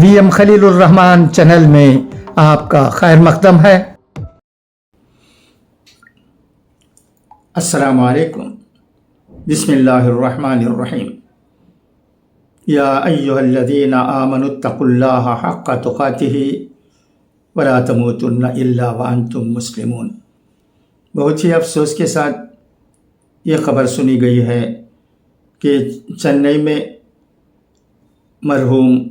وی M خلیل الرحمان channel میں آپ کا خیر مقدم ہے۔ السلام علیکم، بسم اللہ الرحمن الرحیم۔ یا ایہا الذین آمنوا اتقوا اللہ حق تقاتہ ولا تموتن الا وانتم مسلمون۔ بہت ہی افسوس کے ساتھ یہ خبر سنی گئی ہے کہ چنئی میں مرحوم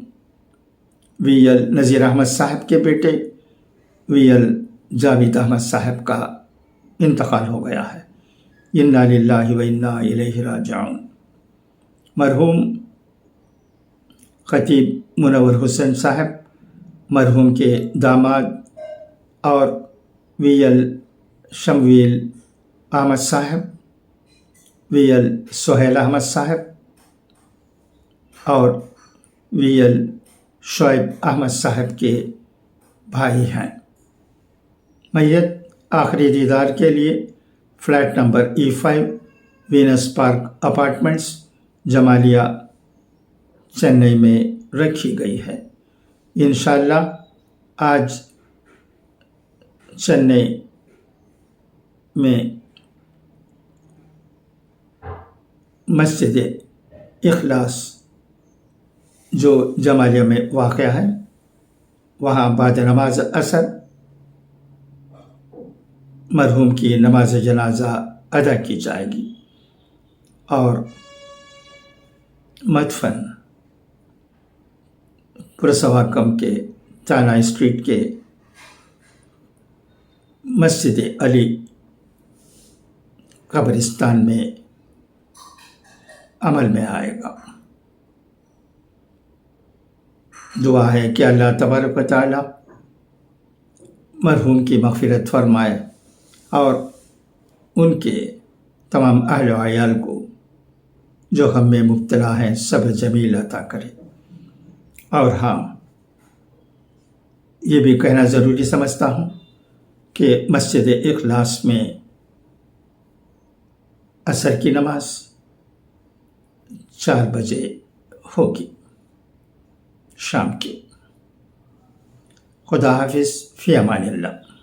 وی ایل نذیر احمد صاحب کے بیٹے وی ایل جاوید احمد صاحب کا انتقال ہو گیا ہے۔ انا للہ و انا الیہ راجعون۔ مرحوم خطیب منور حسین صاحب، مرحوم کے داماد، اور وی ایل شمویل احمد صاحب، وی ایل سہیل احمد صاحب اور وی ایل شعیب احمد صاحب کے بھائی ہیں۔ میت آخری دیدار کے لیے flat number E5 venus park apartments Jamalia Chennai میں رکھی گئی ہے۔ انشاءاللہ آج چنئی میں مسجد اخلاص جو جمالیہ میں واقع ہے، وہاں بعد نماز عصر مرحوم کی نماز جنازہ ادا کی جائے گی اور مدفن پرسواکم کے تانا اسٹریٹ کے مسجد علی قبرستان میں عمل میں آئے گا۔ دعا ہے کہ اللہ تبارک و تعالی مرحوم کی مغفرت فرمائے اور ان کے تمام اہل و عیال کو جو غم میں مبتلا ہیں صبر جمیل عطا کرے۔ اور ہاں، یہ بھی کہنا ضروری سمجھتا ہوں کہ مسجد اخلاص میں عصر کی نماز 4 بجے ہوگی شام کی۔ خدا حافظ، فی امان اللہ۔